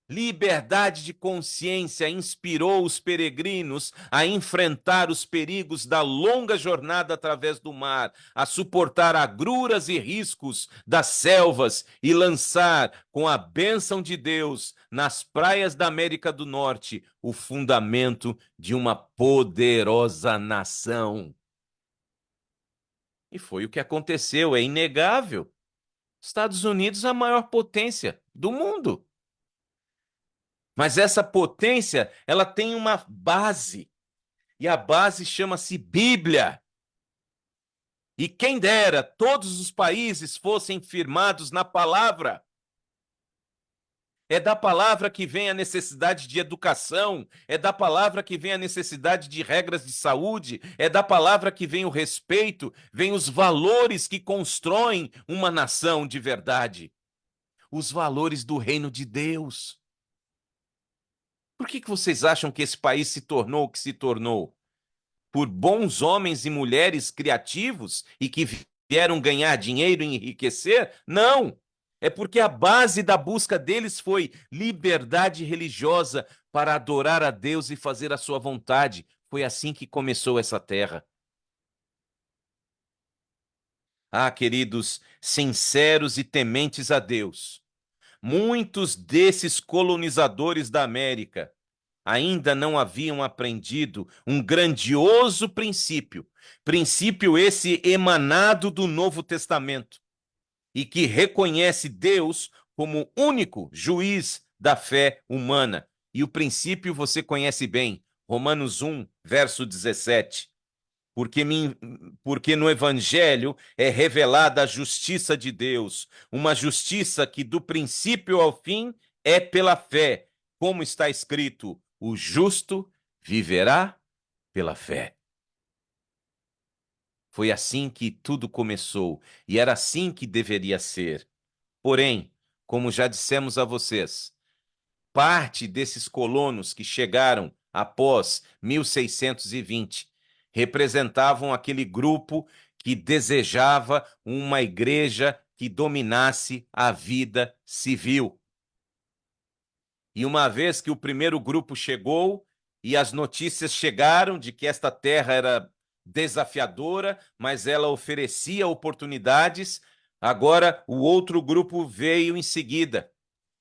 Liberdade de consciência inspirou os peregrinos a enfrentar os perigos da longa jornada através do mar, a suportar agruras e riscos das selvas e lançar, com a bênção de Deus, nas praias da América do Norte, o fundamento de uma poderosa nação. E foi o que aconteceu, é inegável. Estados Unidos é a maior potência do mundo. Mas essa potência, ela tem uma base, e a base chama-se Bíblia. E quem dera todos os países fossem firmados na palavra. É da palavra que vem a necessidade de educação, é da palavra que vem a necessidade de regras de saúde, é da palavra que vem o respeito, vem os valores que constroem uma nação de verdade. Os valores do reino de Deus. Por que vocês acham que esse país se tornou o que se tornou? Por bons homens e mulheres criativos e que vieram ganhar dinheiro e enriquecer? Não! É porque a base da busca deles foi liberdade religiosa para adorar a Deus e fazer a sua vontade. Foi assim que começou essa terra. Ah, queridos, sinceros e tementes a Deus, muitos desses colonizadores da América ainda não haviam aprendido um grandioso princípio, princípio esse emanado do Novo Testamento, e que reconhece Deus como único juiz da fé humana. E o princípio você conhece bem, Romanos 1, verso 17. Porque no Evangelho é revelada a justiça de Deus, uma justiça que do princípio ao fim é pela fé, como está escrito: o justo viverá pela fé. Foi assim que tudo começou e era assim que deveria ser. Porém, como já dissemos a vocês, parte desses colonos que chegaram após 1620 representavam aquele grupo que desejava uma igreja que dominasse a vida civil. E uma vez que o primeiro grupo chegou e as notícias chegaram de que esta terra era desafiadora, mas ela oferecia oportunidades, agora o outro grupo veio em seguida.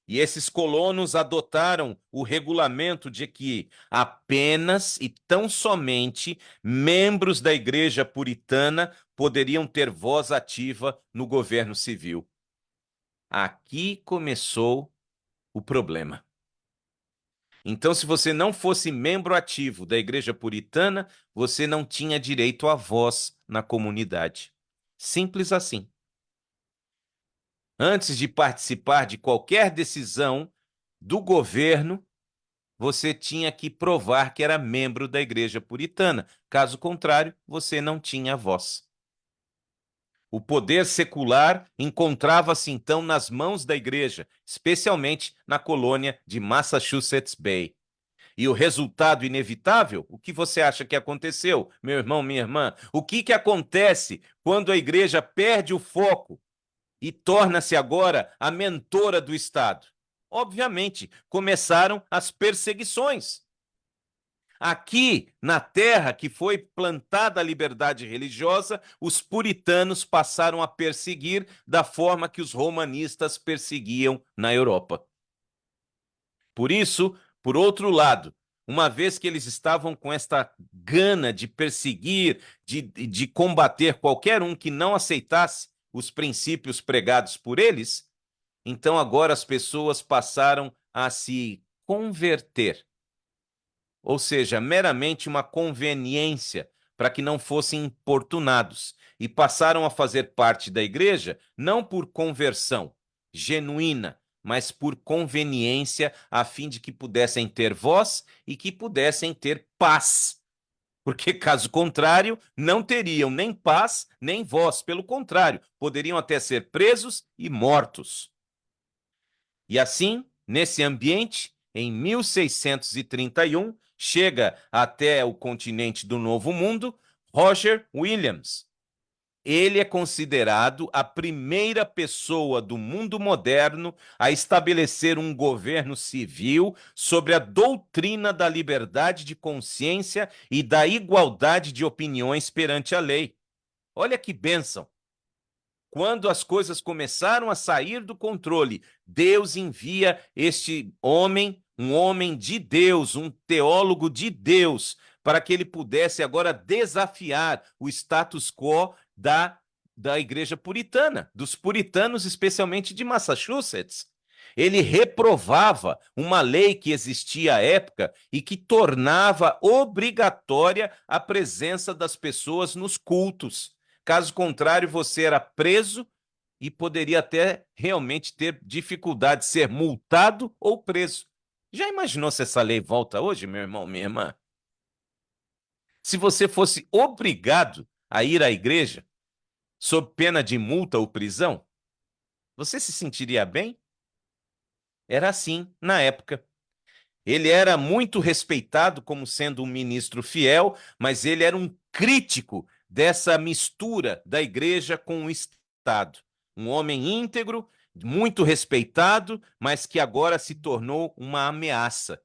E esses colonos adotaram o regulamento de que apenas e tão somente membros da igreja puritana poderiam ter voz ativa no governo civil. Aqui começou o problema. Então, se você não fosse membro ativo da igreja puritana, você não tinha direito à voz na comunidade. Simples assim. Antes de participar de qualquer decisão do governo, você tinha que provar que era membro da igreja puritana. Caso contrário, você não tinha voz. O poder secular encontrava-se então nas mãos da igreja, especialmente na colônia de Massachusetts Bay. E o resultado inevitável, o que você acha que aconteceu, meu irmão, minha irmã? O que acontece quando a igreja perde o foco e torna-se agora a mentora do Estado? Obviamente, começaram as perseguições. Aqui, na terra que foi plantada a liberdade religiosa, os puritanos passaram a perseguir da forma que os romanistas perseguiam na Europa. Por isso, por outro lado, uma vez que eles estavam com esta gana de perseguir, de combater qualquer um que não aceitasse os princípios pregados por eles, então agora as pessoas passaram a se converter. Ou seja, meramente uma conveniência para que não fossem importunados, e passaram a fazer parte da igreja não por conversão genuína, mas por conveniência, a fim de que pudessem ter voz e que pudessem ter paz. Porque, caso contrário, não teriam nem paz, nem voz. Pelo contrário, poderiam até ser presos e mortos. E assim, nesse ambiente, em 1631, chega até o continente do Novo Mundo Roger Williams. Ele é considerado a primeira pessoa do mundo moderno a estabelecer um governo civil sobre a doutrina da liberdade de consciência e da igualdade de opiniões perante a lei. Olha que bênção! Quando as coisas começaram a sair do controle, Deus envia este homem, um homem de Deus, um teólogo de Deus, para que ele pudesse agora desafiar o status quo da igreja puritana, dos puritanos, especialmente de Massachusetts. Ele reprovava uma lei que existia à época e que tornava obrigatória a presença das pessoas nos cultos. Caso contrário, você era preso e poderia até realmente ter dificuldade de ser multado ou preso. Já imaginou se essa lei volta hoje, meu irmão, minha irmã? Se você fosse obrigado a ir à igreja, sob pena de multa ou prisão, você se sentiria bem? Era assim na época. Ele era muito respeitado como sendo um ministro fiel, mas ele era um crítico dessa mistura da igreja com o Estado. Um homem íntegro, muito respeitado, mas que agora se tornou uma ameaça.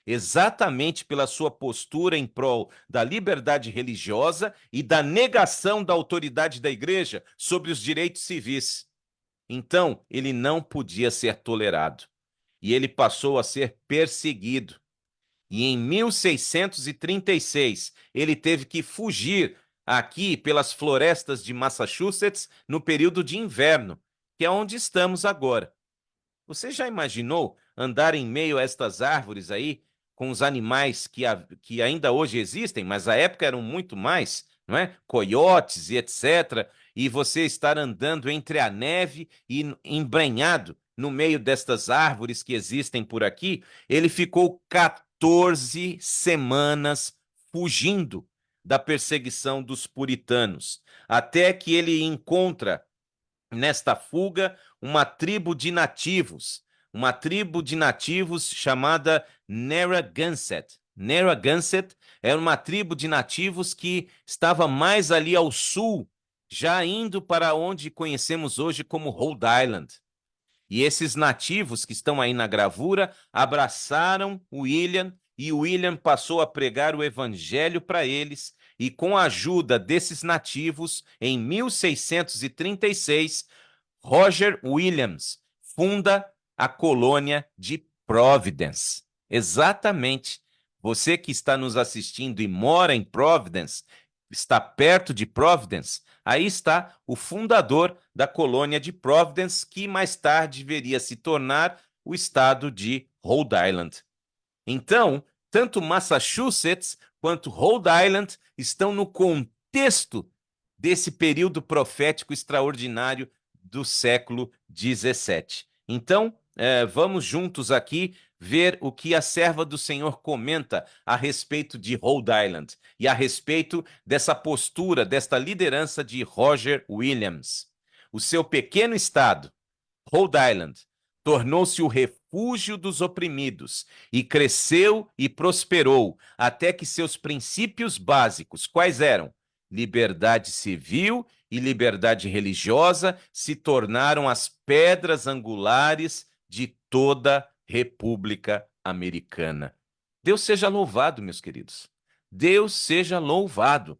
Exatamente pela sua postura em prol da liberdade religiosa e da negação da autoridade da igreja sobre os direitos civis. Então, ele não podia ser tolerado. E ele passou a ser perseguido. E em 1636, ele teve que fugir aqui pelas florestas de Massachusetts no período de inverno, que é onde estamos agora. Você já imaginou andar em meio a estas árvores aí, com os animais que ainda hoje existem, mas à época eram muito mais, não é? Coiotes e etc., e você estar andando entre a neve e embrenhado no meio destas árvores que existem por aqui? Ele ficou 14 semanas fugindo da perseguição dos puritanos, até que ele encontra nesta fuga uma tribo de nativos, uma tribo de nativos chamada Narragansett. Narragansett era uma tribo de nativos que estava mais ali ao sul, já indo para onde conhecemos hoje como Rhode Island. E esses nativos que estão aí na gravura abraçaram William, e William passou a pregar o evangelho para eles, e com a ajuda desses nativos, em 1636, Roger Williams funda a colônia de Providence. Exatamente. Você que está nos assistindo e mora em Providence, está perto de Providence, aí está o fundador da colônia de Providence, que mais tarde viria a se tornar o estado de Rhode Island. Então, tanto Massachusetts quanto Rhode Island estão no contexto desse período profético extraordinário do século XVII. Então, vamos juntos aqui ver o que a serva do Senhor comenta a respeito de Rhode Island e a respeito dessa postura, desta liderança de Roger Williams. O seu pequeno estado, Rhode Island, tornou-se o refúgio dos oprimidos e cresceu e prosperou até que seus princípios básicos, quais eram? Liberdade civil e liberdade religiosa, se tornaram as pedras angulares de toda a República Americana. Deus seja louvado, meus queridos. Deus seja louvado.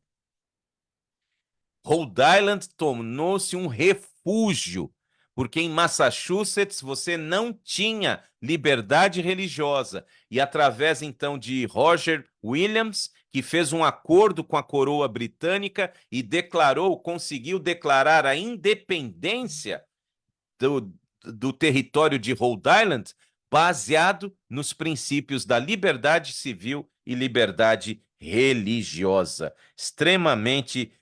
Rhode Island tornou-se um refúgio, porque em Massachusetts você não tinha liberdade religiosa. E através, então, de Roger Williams, que fez um acordo com a coroa britânica e conseguiu declarar a independência do território de Rhode Island, baseado nos princípios da liberdade civil e liberdade religiosa. Extremamente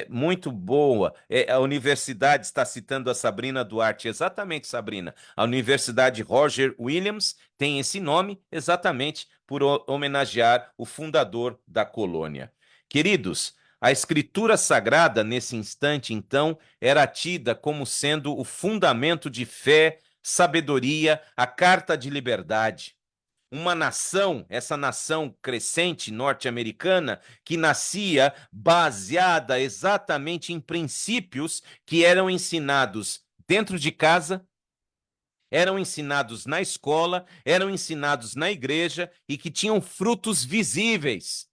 muito boa. A universidade está citando a Sabrina Duarte. Exatamente, Sabrina. A Universidade Roger Williams tem esse nome exatamente por homenagear o fundador da colônia. Queridos, a Escritura Sagrada, nesse instante, então, era tida como sendo o fundamento de fé, sabedoria, a carta de liberdade. Uma nação, essa nação crescente norte-americana, que nascia baseada exatamente em princípios que eram ensinados dentro de casa, eram ensinados na escola, eram ensinados na igreja e que tinham frutos visíveis.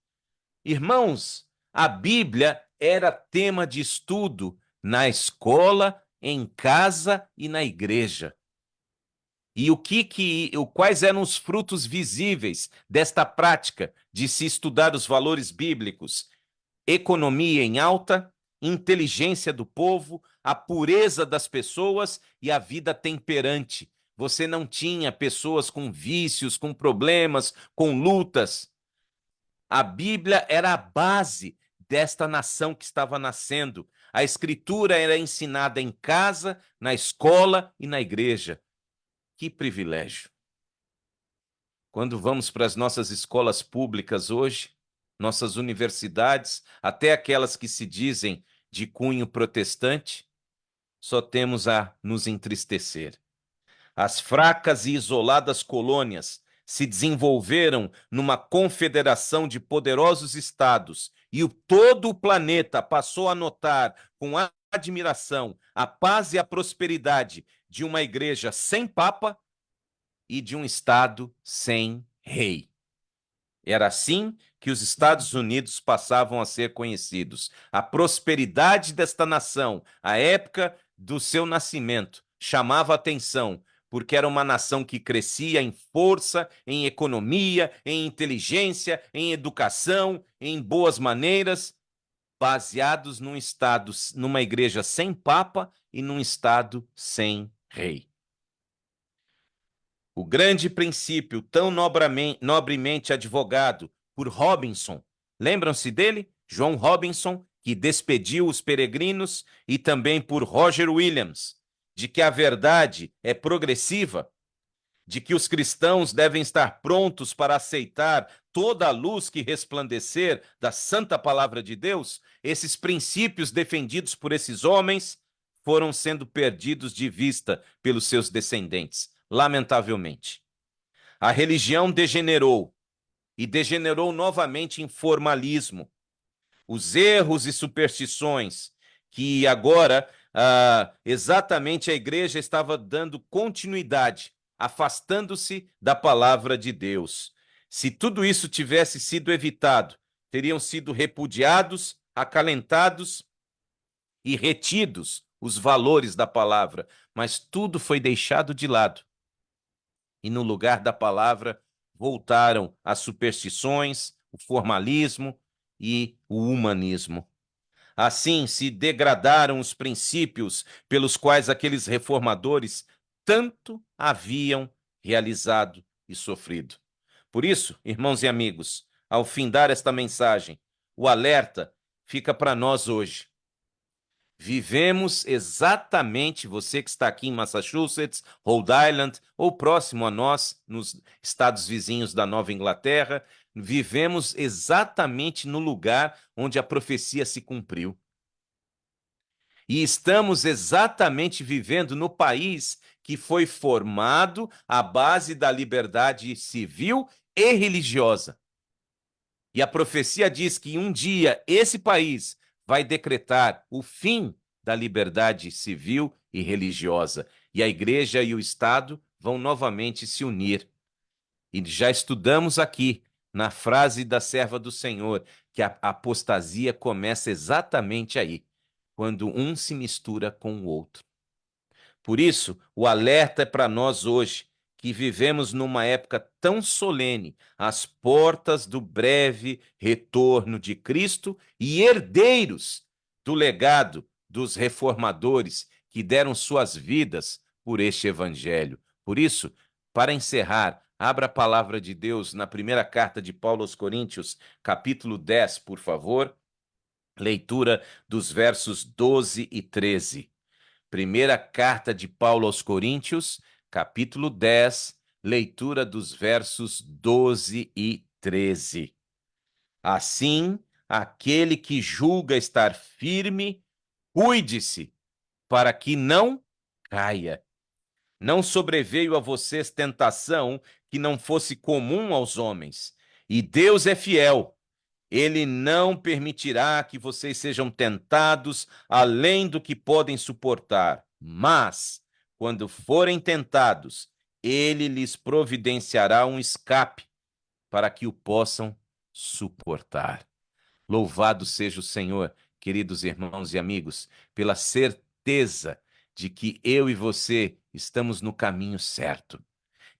Irmãos, a Bíblia era tema de estudo na escola, em casa e na igreja. E quais eram os frutos visíveis desta prática de se estudar os valores bíblicos? Economia em alta, inteligência do povo, a pureza das pessoas e a vida temperante. Você não tinha pessoas com vícios, com problemas, com lutas. A Bíblia era a base desta nação que estava nascendo. A Escritura era ensinada em casa, na escola e na igreja. Que privilégio! Quando vamos para as nossas escolas públicas hoje, nossas universidades, até aquelas que se dizem de cunho protestante, só temos a nos entristecer. As fracas e isoladas colônias se desenvolveram numa confederação de poderosos estados e todo o planeta passou a notar com admiração a paz e a prosperidade de uma igreja sem papa e de um estado sem rei. Era assim que os Estados Unidos passavam a ser conhecidos. A prosperidade desta nação, a época do seu nascimento, chamava atenção, porque era uma nação que crescia em força, em economia, em inteligência, em educação, em boas maneiras, baseados num estado, numa igreja sem papa e num estado sem rei. O grande princípio, tão nobremente advogado por Robinson, lembram-se dele? John Robinson, que despediu os peregrinos, e também por Roger Williams, de que a verdade é progressiva, de que os cristãos devem estar prontos para aceitar toda a luz que resplandecer da santa palavra de Deus. Esses princípios defendidos por esses homens foram sendo perdidos de vista pelos seus descendentes. lamentavelmente. A religião degenerou, e degenerou novamente em formalismo. Os erros e superstições que agora exatamente a igreja estava dando continuidade, afastando-se da palavra de Deus. Se tudo isso tivesse sido evitado, teriam sido repudiados, acalentados e retidos os valores da palavra, mas tudo foi deixado de lado. E no lugar da palavra voltaram as superstições, o formalismo e o humanismo. Assim se degradaram os princípios pelos quais aqueles reformadores tanto haviam realizado e sofrido. Por isso, irmãos e amigos, ao findar esta mensagem, o alerta fica para nós hoje. Vivemos exatamente, você que está aqui em Massachusetts, Rhode Island, ou próximo a nós, nos estados vizinhos da Nova Inglaterra, vivemos exatamente no lugar onde a profecia se cumpriu. E estamos exatamente vivendo no país que foi formado à base da liberdade civil e religiosa. E a profecia diz que um dia esse país vai decretar o fim da liberdade civil e religiosa. E a igreja e o Estado vão novamente se unir. E já estudamos aqui, na frase da serva do Senhor, que a apostasia começa exatamente aí, quando um se mistura com o outro. Por isso, o alerta é para nós hoje, que vivemos numa época tão solene, às portas do breve retorno de Cristo e herdeiros do legado dos reformadores que deram suas vidas por este evangelho. Por isso, para encerrar, abra a palavra de Deus na primeira carta de Paulo aos Coríntios, capítulo 10, por favor. Leitura dos versos 12 e 13. Primeira carta de Paulo aos Coríntios, capítulo 10, leitura dos versos 12 e 13. Assim, aquele que julga estar firme, cuide-se, para que não caia. Não sobreveio a vocês tentação que não fosse comum aos homens, e Deus é fiel. Ele não permitirá que vocês sejam tentados além do que podem suportar, mas, quando forem tentados, ele lhes providenciará um escape para que o possam suportar. Louvado seja o Senhor, queridos irmãos e amigos, pela certeza de que eu e você estamos no caminho certo.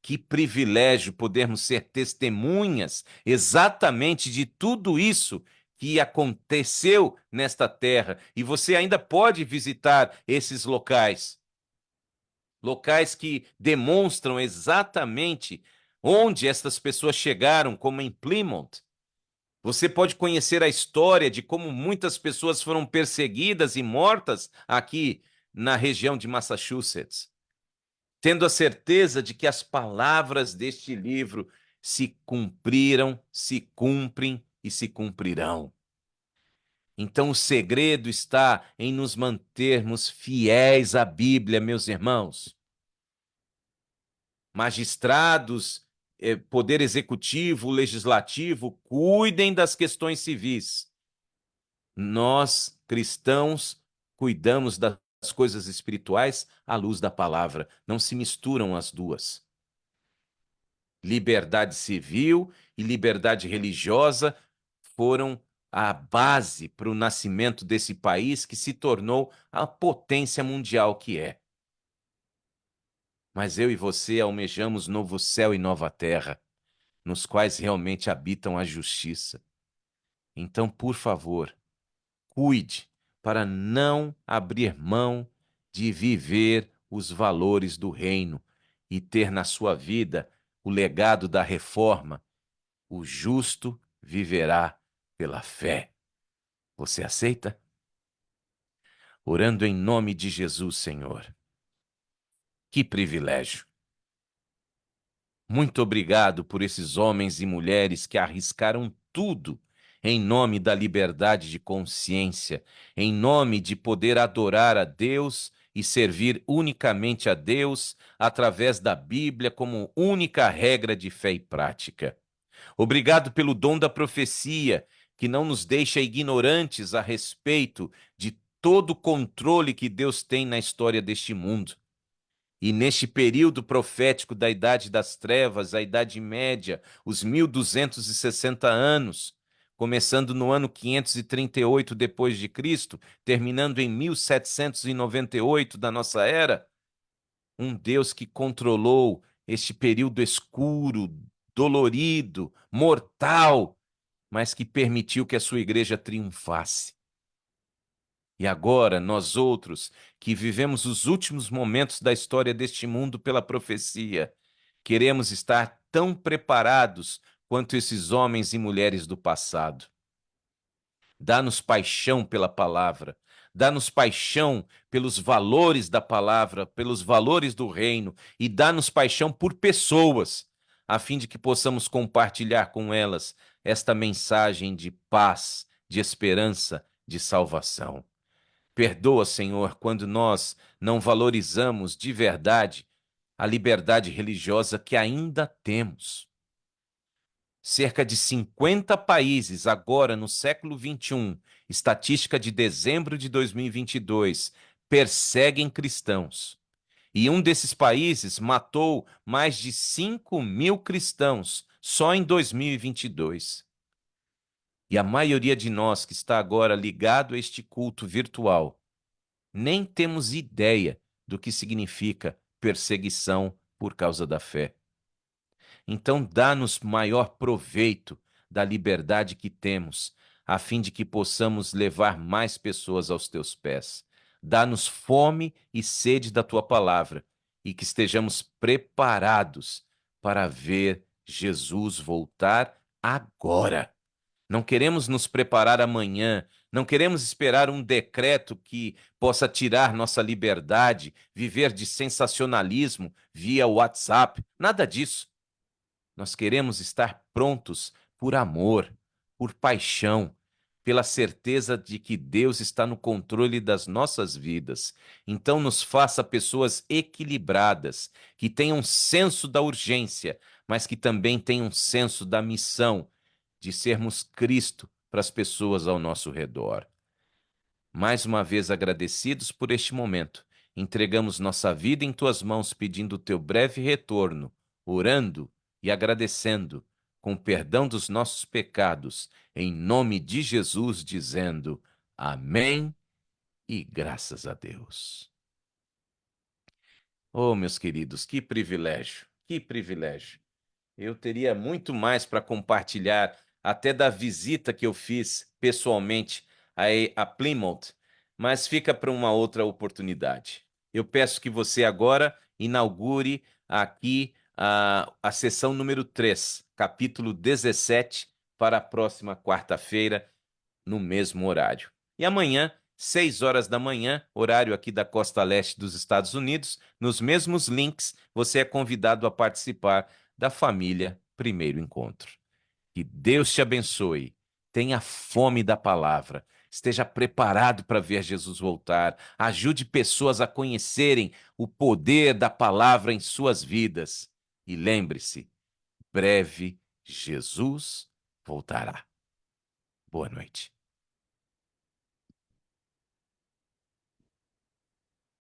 Que privilégio podermos ser testemunhas exatamente de tudo isso que aconteceu nesta terra. E você ainda pode visitar esses locais. Locais que demonstram exatamente onde estas pessoas chegaram, como em Plymouth. Você pode conhecer a história de como muitas pessoas foram perseguidas e mortas aqui na região de Massachusetts, tendo a certeza de que as palavras deste livro se cumpriram, se cumprem e se cumprirão. Então o segredo está em nos mantermos fiéis à Bíblia, meus irmãos. Magistrados, poder executivo, legislativo, cuidem das questões civis. Nós, cristãos, cuidamos das coisas espirituais à luz da palavra. Não se misturam as duas. Liberdade civil e liberdade religiosa foram a base para o nascimento desse país que se tornou a potência mundial que é. Mas eu e você almejamos novo céu e nova terra, nos quais realmente habitam a justiça. Então, por favor, cuide para não abrir mão de viver os valores do reino e ter na sua vida o legado da reforma. O justo viverá pela fé. Você aceita? Orando em nome de Jesus, Senhor. Que privilégio! Muito obrigado por esses homens e mulheres que arriscaram tudo em nome da liberdade de consciência, em nome de poder adorar a Deus e servir unicamente a Deus através da Bíblia como única regra de fé e prática. Obrigado pelo dom da profecia, que não nos deixa ignorantes a respeito de todo o controle que Deus tem na história deste mundo. E neste período profético da Idade das Trevas, a Idade Média, os 1260 anos, começando no ano 538 depois de Cristo, terminando em 1798 da nossa era, um Deus que controlou este período escuro, dolorido, mortal, mas que permitiu que a sua igreja triunfasse. E agora, nós outros, que vivemos os últimos momentos da história deste mundo pela profecia, queremos estar tão preparados quanto esses homens e mulheres do passado. Dá-nos paixão pela palavra, dá-nos paixão pelos valores da palavra, pelos valores do reino, e dá-nos paixão por pessoas, a fim de que possamos compartilhar com elas esta mensagem de paz, de esperança, de salvação. Perdoa, Senhor, quando nós não valorizamos de verdade a liberdade religiosa que ainda temos. Cerca de 50 países agora no século XXI, estatística de dezembro de 2022, perseguem cristãos. E um desses países matou mais de 5.000 cristãos só em 2022. E a maioria de nós que está agora ligado a este culto virtual, nem temos ideia do que significa perseguição por causa da fé. Então, dá-nos maior proveito da liberdade que temos, a fim de que possamos levar mais pessoas aos teus pés. Dá-nos fome e sede da tua palavra, e que estejamos preparados para ver Jesus voltar agora. Não queremos nos preparar amanhã, não queremos esperar um decreto que possa tirar nossa liberdade, viver de sensacionalismo via WhatsApp, nada disso. Nós queremos estar prontos por amor, por paixão, pela certeza de que Deus está no controle das nossas vidas. Então, nos faça pessoas equilibradas, que tenham senso da urgência, mas que também tenham senso da missão de sermos Cristo para as pessoas ao nosso redor. Mais uma vez agradecidos por este momento, entregamos nossa vida em tuas mãos, pedindo o teu breve retorno, orando e agradecendo, com perdão dos nossos pecados, em nome de Jesus, dizendo amém e graças a Deus. Oh, meus queridos, que privilégio, que privilégio. Eu teria muito mais para compartilhar, até da visita que eu fiz pessoalmente a Plymouth, mas fica para uma outra oportunidade. Eu peço que você agora inaugure aqui a sessão número 3, capítulo 17, para a próxima quarta-feira, no mesmo horário. E amanhã, 6 horas da manhã, horário aqui da costa leste dos Estados Unidos, nos mesmos links, você é convidado a participar da família Primeiro Encontro. Que Deus te abençoe. Tenha fome da palavra. Esteja preparado para ver Jesus voltar. Ajude pessoas a conhecerem o poder da palavra em suas vidas. E lembre-se, breve Jesus voltará. Boa noite.